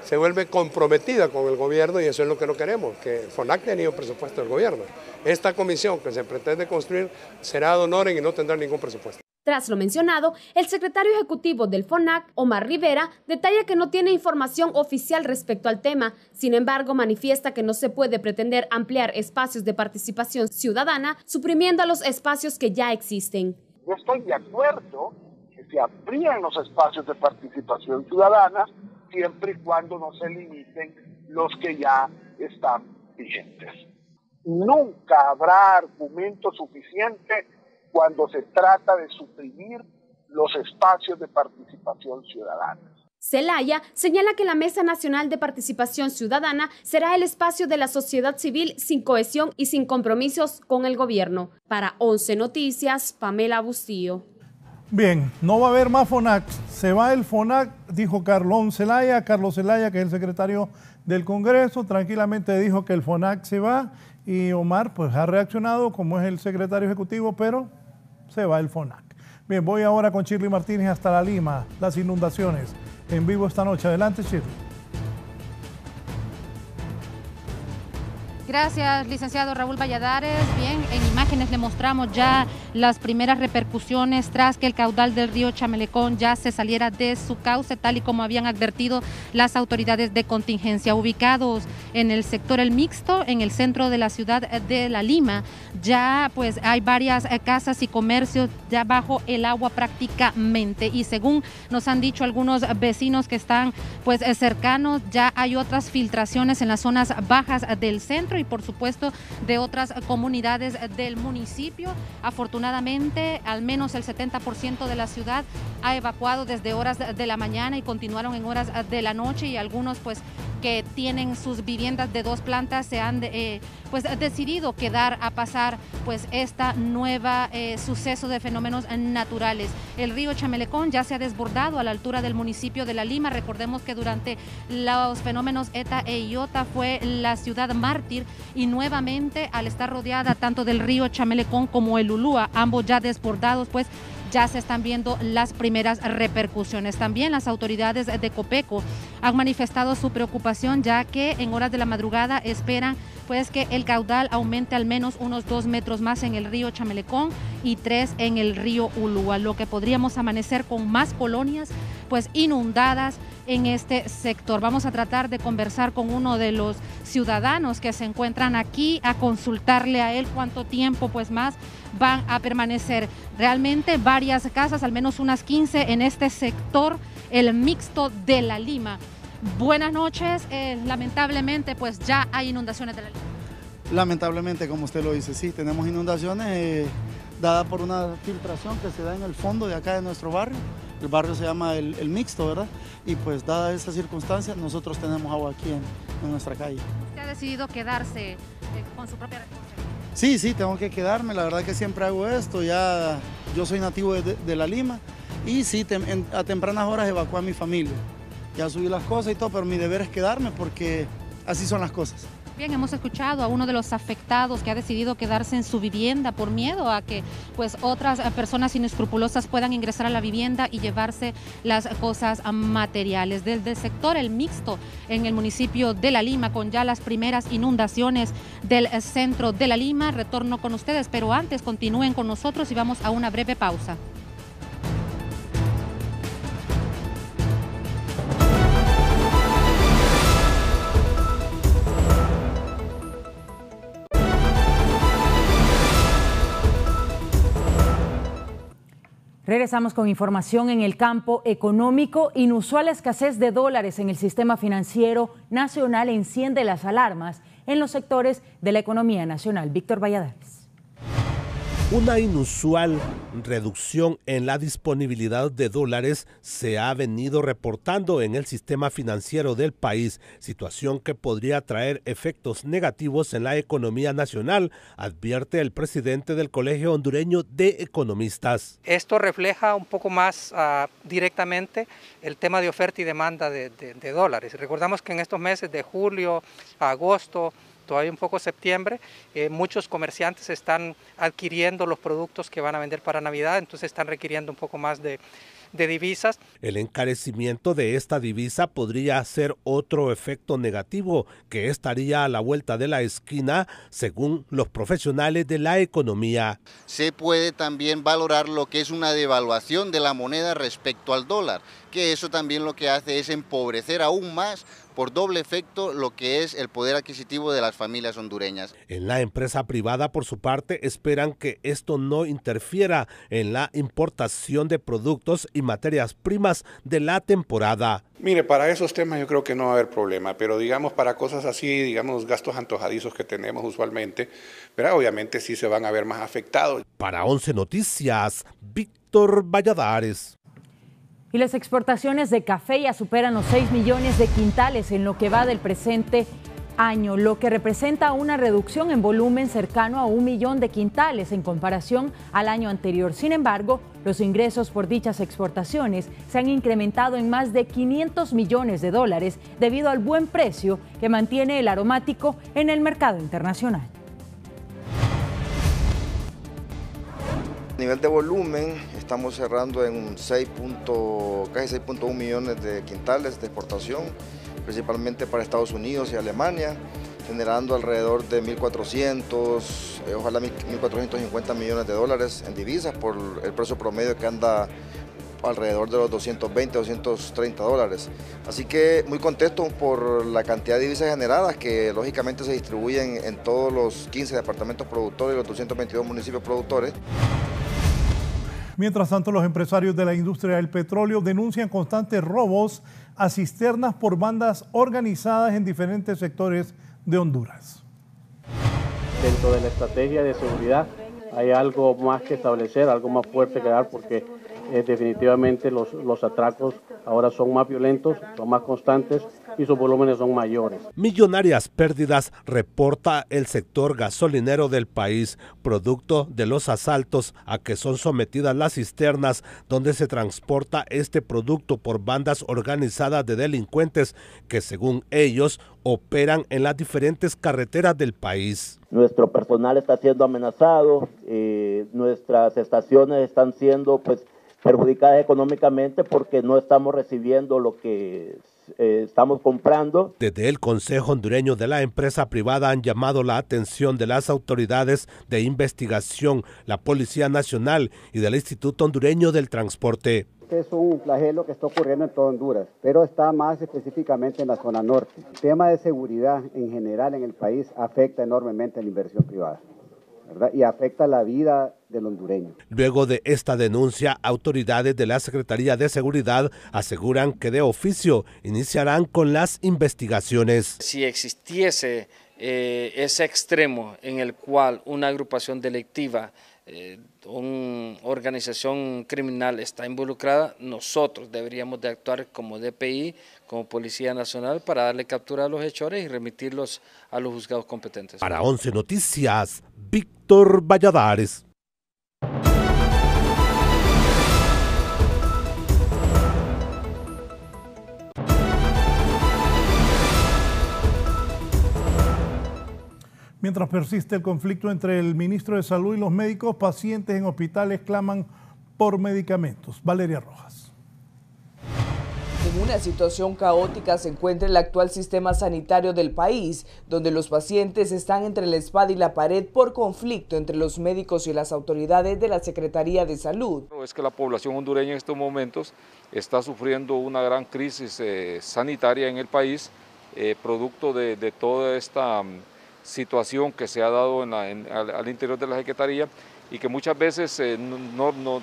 se vuelve comprometida con el gobierno, y eso es lo que no queremos, que FONAC ha tenido presupuesto del gobierno. Esta comisión que se pretende construir será ad honorem y no tendrá ningún presupuesto. Tras lo mencionado, el secretario ejecutivo del FONAC, Omar Rivera, detalla que no tiene información oficial respecto al tema. Sin embargo, manifiesta que no se puede pretender ampliar espacios de participación ciudadana, suprimiendo a los espacios que ya existen. Yo estoy de acuerdo que se amplíen los espacios de participación ciudadana, siempre y cuando no se limiten los que ya están vigentes. Nunca habrá argumento suficiente cuando se trata de suprimir los espacios de participación ciudadana. Zelaya señala que la Mesa Nacional de Participación Ciudadana será el espacio de la sociedad civil sin cohesión y sin compromisos con el gobierno. Para 11 Noticias, Pamela Bustillo. Bien, no va a haber más FONAC, se va el FONAC, dijo Carlos Zelaya, que es el secretario del Congreso, tranquilamente dijo que el FONAC se va, y Omar pues ha reaccionado como es el secretario ejecutivo, pero se va el FONAC. Bien, voy ahora con Shirley Martínez hasta La Lima, las inundaciones en vivo esta noche. Adelante, Shirley. Gracias, licenciado Raúl Valladares. Bien, en imágenes le mostramos ya las primeras repercusiones tras que el caudal del río Chamelecón ya se saliera de su cauce, tal y como habían advertido las autoridades de contingencia. Ubicados en el sector El Mixto, en el centro de la ciudad de La Lima, ya pues hay varias casas y comercios ya bajo el agua prácticamente, y según nos han dicho algunos vecinos que están pues cercanos, ya hay otras filtraciones en las zonas bajas del centro, centro y por supuesto de otras comunidades del municipio. Afortunadamente, al menos el 70% de la ciudad ha evacuado desde horas de la mañana y continuaron en horas de la noche, y algunos pues que tienen sus viviendas de 2 plantas se han pues decidido quedar a pasar pues esta nueva suceso de fenómenos naturales. El río Chamelecón ya se ha desbordado a la altura del municipio de La Lima. Recordemos que durante los fenómenos ETA e IOTA fue la ciudad mártir, y nuevamente al estar rodeada tanto del río Chamelecón como el Ulúa, ambos ya desbordados, pues ya se están viendo las primeras repercusiones. También las autoridades de Copeco han manifestado su preocupación, ya que en horas de la madrugada esperan pues que el caudal aumente al menos unos 2 metros más en el río Chamelecón y 3 en el río Ulúa, lo que podríamos amanecer con más colonias pues inundadas en este sector. Vamos a tratar de conversar con uno de los ciudadanos que se encuentran aquí, a consultarle a él cuánto tiempo pues más van a permanecer. Realmente varias casas, al menos unas 15 en este sector, el mixto de La Lima. Buenas noches, lamentablemente pues ya hay inundaciones de La Lima. Lamentablemente, como usted lo dice, sí, tenemos inundaciones dadas por una filtración que se da en el fondo de acá de nuestro barrio. El barrio se llama el Mixto, ¿verdad? Y pues dada esa circunstancia, nosotros tenemos agua aquí en nuestra calle. ¿Usted ha decidido quedarse con su propia responsabilidad? Sí, tengo que quedarme, la verdad que siempre hago esto, ya yo soy nativo de La Lima y sí, a tempranas horas evacué a mi familia. Ya subí las cosas y todo, pero mi deber es quedarme porque así son las cosas. Bien, hemos escuchado a uno de los afectados que ha decidido quedarse en su vivienda por miedo a que pues otras personas inescrupulosas puedan ingresar a la vivienda y llevarse las cosas materiales. Desde el sector El Mixto, en el municipio de La Lima, con ya las primeras inundaciones del centro de La Lima, retorno con ustedes, pero antes continúen con nosotros y vamos a una breve pausa. Regresamos con información en el campo económico. Inusual escasez de dólares en el sistema financiero nacional enciende las alarmas en los sectores de la economía nacional. Víctor Valladares. Una inusual reducción en la disponibilidad de dólares se ha venido reportando en el sistema financiero del país, situación que podría traer efectos negativos en la economía nacional, advierte el presidente del Colegio Hondureño de Economistas. Esto refleja un poco más directamente el tema de oferta y demanda de dólares. Recordamos que en estos meses de julio a agosto, todavía un poco septiembre, muchos comerciantes están adquiriendo los productos que van a vender para Navidad, entonces están requiriendo un poco más de divisas. El encarecimiento de esta divisa podría ser otro efecto negativo que estaría a la vuelta de la esquina, según los profesionales de la economía. Se puede también valorar lo que es una devaluación de la moneda respecto al dólar, que eso también lo que hace es empobrecer aún más por doble efecto lo que es el poder adquisitivo de las familias hondureñas. En la empresa privada, por su parte, esperan que esto no interfiera en la importación de productos y materias primas de la temporada. Mire, para esos temas yo creo que no va a haber problema, pero digamos para cosas así, digamos los gastos antojadizos que tenemos usualmente, pero obviamente sí se van a ver más afectados. Para 11 Noticias, Víctor Valladares. Y las exportaciones de café ya superan los 6 millones de quintales en lo que va del presente año, lo que representa una reducción en volumen cercano a 1 millón de quintales en comparación al año anterior. Sin embargo, los ingresos por dichas exportaciones se han incrementado en más de 500 millones de dólares debido al buen precio que mantiene el aromático en el mercado internacional. A nivel de volumen, estamos cerrando en casi 6.1 millones de quintales de exportación, principalmente para Estados Unidos y Alemania, generando alrededor de 1.400, ojalá 1.450 millones de dólares en divisas por el precio promedio que anda alrededor de los 220, 230 dólares. Así que muy contentos por la cantidad de divisas generadas que lógicamente se distribuyen en todos los 15 departamentos productores y los 222 municipios productores. Mientras tanto, los empresarios de la industria del petróleo denuncian constantes robos a cisternas por bandas organizadas en diferentes sectores de Honduras. dentro de la estrategia de seguridad hay algo más que establecer, algo más fuerte que dar, porque definitivamente los atracos ahora son más violentos, son más constantes y sus volúmenes son mayores. Millonarias pérdidas reporta el sector gasolinero del país, producto de los asaltos a que son sometidas las cisternas donde se transporta este producto por bandas organizadas de delincuentes que, según ellos, operan en las diferentes carreteras del país. Nuestro personal está siendo amenazado, nuestras estaciones están siendo perjudicadas económicamente porque no estamos recibiendo lo que estamos comprando. Desde el Consejo Hondureño de la Empresa Privada han llamado la atención de las autoridades de investigación, la Policía Nacional y del Instituto Hondureño del Transporte. Es un flagelo que está ocurriendo en todo Honduras, pero está más específicamente en la zona norte. El tema de seguridad en general en el país afecta enormemente a la inversión privada, ¿verdad? Y afecta la vida del hondureño. Luego de esta denuncia, autoridades de la Secretaría de Seguridad aseguran que de oficio iniciarán con las investigaciones. Si existiese ese extremo en el cual una agrupación delictiva, una organización criminal está involucrada, nosotros deberíamos de actuar como DPI, como Policía Nacional, para darle captura a los hechores y remitirlos a los juzgados competentes. Para 11 Noticias, Víctor Valladares. Mientras persiste el conflicto entre el ministro de Salud y los médicos, pacientes en hospitales claman por medicamentos. Valeria Rojas. En una situación caótica se encuentra el actual sistema sanitario del país, donde los pacientes están entre la espada y la pared por conflicto entre los médicos y las autoridades de la Secretaría de Salud. Es que la población hondureña en estos momentos está sufriendo una gran crisis sanitaria en el país, producto de toda esta situación que se ha dado al interior de la Secretaría y que muchas veces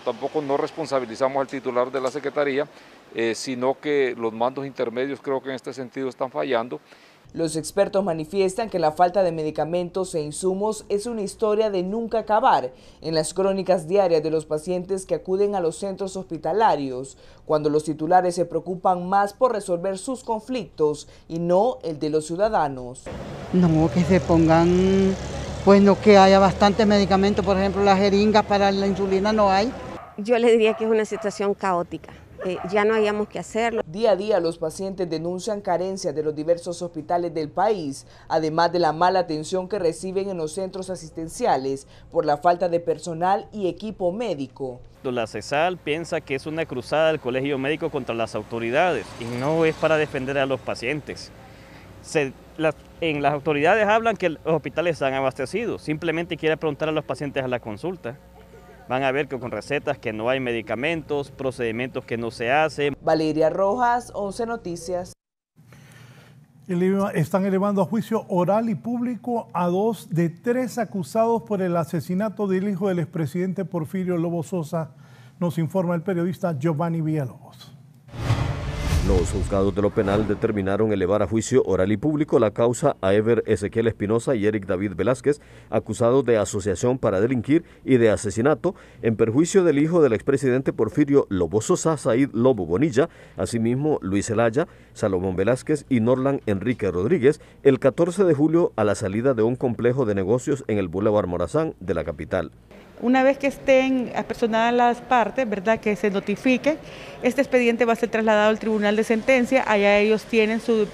tampoco no responsabilizamos al titular de la Secretaría, sino que los mandos intermedios creo que en este sentido están fallando. Los expertos manifiestan que la falta de medicamentos e insumos es una historia de nunca acabar en las crónicas diarias de los pacientes que acuden a los centros hospitalarios, cuando los titulares se preocupan más por resolver sus conflictos y no el de los ciudadanos. No, que se pongan, bueno, que haya bastante medicamento, por ejemplo, las jeringas para la insulina no hay. Yo le diría que es una situación caótica. Ya no hayamos que hacerlo. Día a día los pacientes denuncian carencias de los diversos hospitales del país, además de la mala atención que reciben en los centros asistenciales por la falta de personal y equipo médico. La CESAL piensa que es una cruzada del Colegio Médico contra las autoridades y no es para defender a los pacientes. En las autoridades hablan que los hospitales están abastecidos, simplemente quiere preguntar a los pacientes a la consulta. Van a ver que con recetas que no hay medicamentos, procedimientos que no se hacen. Valeria Rojas, 11 Noticias. Están elevando a juicio oral y público a 2 de 3 acusados por el asesinato del hijo del expresidente Porfirio Lobo Sosa, nos informa el periodista Giovanni Villalobos. Los juzgados de lo penal determinaron elevar a juicio oral y público la causa a Ever Ezequiel Espinosa y Eric David Velázquez, acusados de asociación para delinquir y de asesinato en perjuicio del hijo del expresidente Porfirio Lobo Sosa, Said Lobo Bonilla, asimismo Luis Zelaya, Salomón Velázquez y Norlan Enrique Rodríguez, el 14 de julio a la salida de un complejo de negocios en el Boulevard Morazán de la capital. Una vez que estén apersonadas las partes, ¿verdad?, que se notifique, este expediente va a ser trasladado al Tribunal de Sentencia, allá ellos tienen su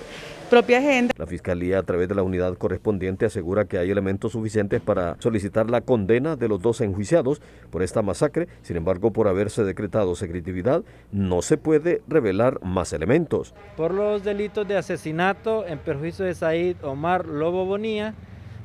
propia agenda. La Fiscalía, a través de la unidad correspondiente, asegura que hay elementos suficientes para solicitar la condena de los 2 enjuiciados por esta masacre. Sin embargo, por haberse decretado secretividad, no se puede revelar más elementos. Por los delitos de asesinato en perjuicio de Said Omar Lobo Bonilla,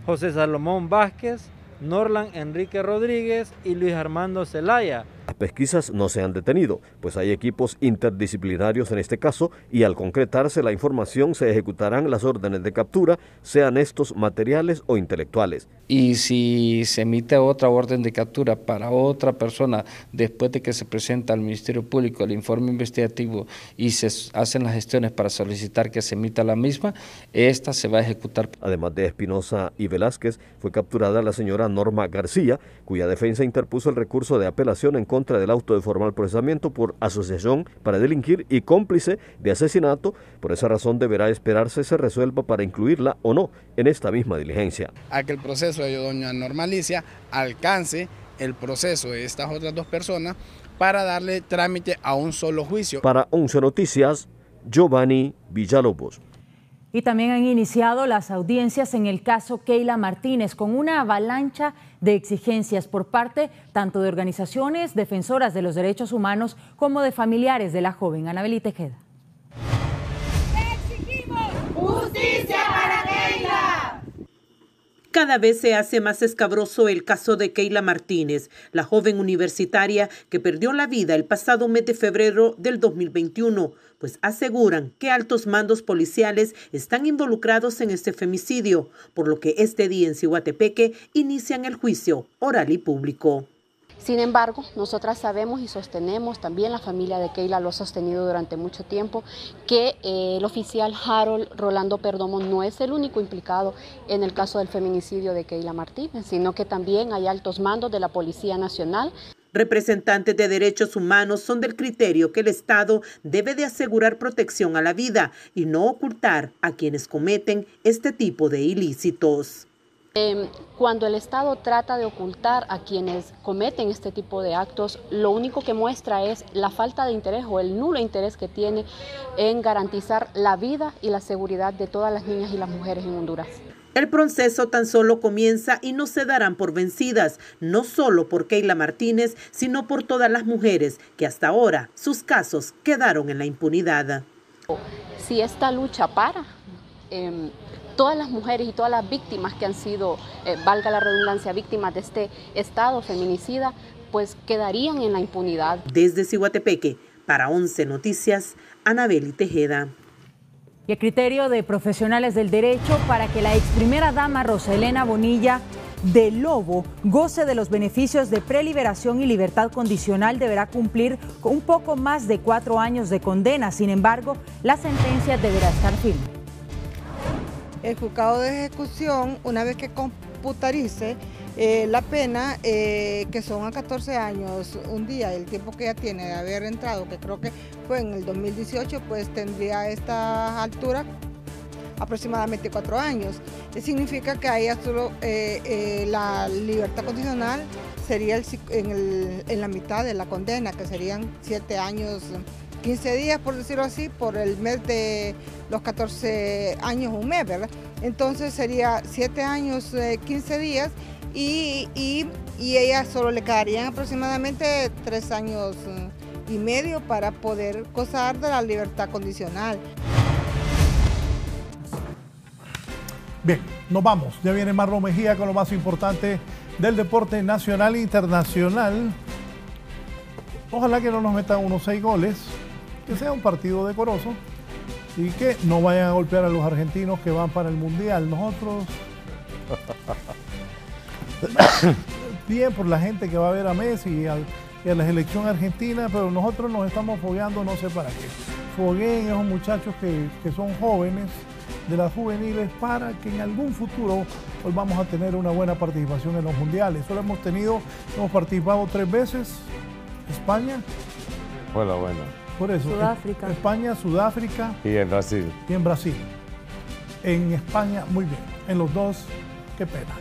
José Salomón Vázquez, Norlan Enrique Rodríguez y Luis Armando Zelaya, Las pesquisas no se han detenido, pues hay equipos interdisciplinarios en este caso y al concretarse la información se ejecutarán las órdenes de captura, sean estos materiales o intelectuales. Y si se emite otra orden de captura para otra persona después de que se presenta al Ministerio Público el informe investigativo y se hacen las gestiones para solicitar que se emita la misma, esta se va a ejecutar. Además de Espinosa y Velázquez, fue capturada la señora Norma García, cuya defensa interpuso el recurso de apelación en contra del auto de formal procesamiento por asociación para delinquir y cómplice de asesinato. Por esa razón deberá esperarse se resuelva para incluirla o no en esta misma diligencia. A que el proceso de doña Norma Alicia alcance el proceso de estas otras dos personas para darle trámite a un solo juicio. Para 11 Noticias, Giovanni Villalobos. Y también han iniciado las audiencias en el caso Keila Martínez con una avalancha de exigencias por parte tanto de organizaciones defensoras de los derechos humanos como de familiares de la joven. Anabeli Tejeda. ¡Exigimos justicia para Keila! Cada vez se hace más escabroso el caso de Keila Martínez, la joven universitaria que perdió la vida el pasado mes de febrero del 2021, pues aseguran que altos mandos policiales están involucrados en este femicidio, por lo que este día en Ciguatepeque inician el juicio oral y público. Sin embargo, nosotras sabemos y sostenemos, también la familia de Keila lo ha sostenido durante mucho tiempo, que el oficial Harold Rolando Perdomo no es el único implicado en el caso del feminicidio de Keila Martínez, sino que también hay altos mandos de la Policía Nacional. Representantes de derechos humanos son del criterio que el Estado debe de asegurar protección a la vida y no ocultar a quienes cometen este tipo de ilícitos. Cuando el Estado trata de ocultar a quienes cometen este tipo de actos, lo único que muestra es la falta de interés o el nulo interés que tiene en garantizar la vida y la seguridad de todas las niñas y las mujeres en Honduras. El proceso tan solo comienza y no se darán por vencidas, no solo por Keila Martínez, sino por todas las mujeres que hasta ahora sus casos quedaron en la impunidad. Si esta lucha para, todas las mujeres y todas las víctimas que han sido, valga la redundancia, víctimas de este Estado feminicida, pues quedarían en la impunidad. Desde Ciguatepeque, para 11 Noticias, Anabeli Tejeda. Y a criterio de profesionales del derecho, para que la ex primera dama Rosa Elena Bonilla de Lobo goce de los beneficios de preliberación y libertad condicional, deberá cumplir con un poco más de 4 años de condena. Sin embargo, la sentencia deberá estar firme. El juzgado de ejecución, una vez que computarice la pena, que son a 14 años, un día, el tiempo que ella tiene de haber entrado, que creo que fue en el 2018, pues tendría a esta altura aproximadamente 4 años. Significa que ahí solo la libertad condicional sería en la mitad de la condena, que serían 7 años, 15 días, por decirlo así, por el mes de los 14 años, un mes, ¿verdad? Entonces sería 7 años, 15 días, y ella solo le quedarían aproximadamente 3 años y medio para poder gozar de la libertad condicional. Bien, nos vamos. Ya viene Marlon Mejía con lo más importante del deporte nacional e internacional. Ojalá que no nos metan unos 6 goles, que sea un partido decoroso y que no vayan a golpear a los argentinos que van para el Mundial. Nosotros, bien por la gente que va a ver a Messi y a la selección argentina, pero nosotros nos estamos fogueando no sé para qué. Fogueen a esos muchachos que son jóvenes, de las juveniles, para que en algún futuro volvamos a tener una buena participación en los mundiales. Solo hemos participado 3 veces. España. Fue la buena. Por eso. Sudáfrica. España, Sudáfrica. Y en Brasil. Y en Brasil. En España, muy bien. En los 2, qué pena.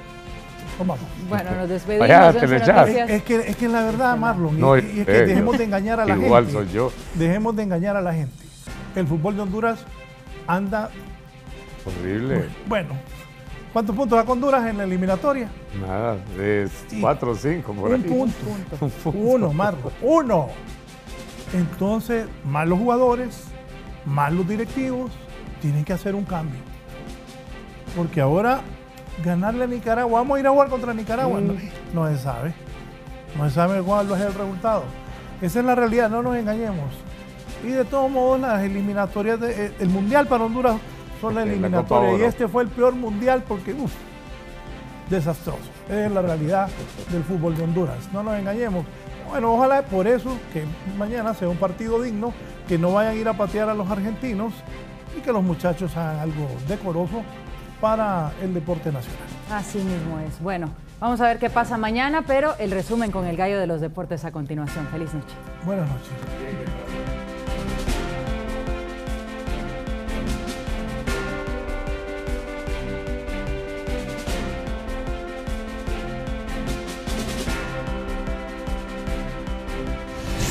Vamos. Bueno, nos despedimos. Es que la verdad, Marlon, no, es que dejemos de engañar a la gente. Igual soy yo. Dejemos de engañar a la gente. El fútbol de Honduras anda horrible. Bueno, ¿cuántos puntos da Honduras en la eliminatoria? Nada, de 4 o 5 por ahí. Un punto. Uno, Marlon. 1. Entonces, más los jugadores, más los directivos, tienen que hacer un cambio. Porque ahora, ganarle a Nicaragua, vamos a ir a jugar contra Nicaragua, no se sabe. No se sabe cuál es el resultado. Esa es la realidad, no nos engañemos. Y de todos modos, las eliminatorias, el Mundial para Honduras son las eliminatorias. Y este fue el peor Mundial porque, desastroso. Es la realidad del fútbol de Honduras. No nos engañemos. Bueno, ojalá por eso que mañana sea un partido digno, que no vayan a ir a patear a los argentinos y que los muchachos hagan algo decoroso para el deporte nacional. Así mismo es. Bueno, vamos a ver qué pasa mañana, pero el resumen con el gallo de los deportes a continuación. Feliz noche. Buenas noches.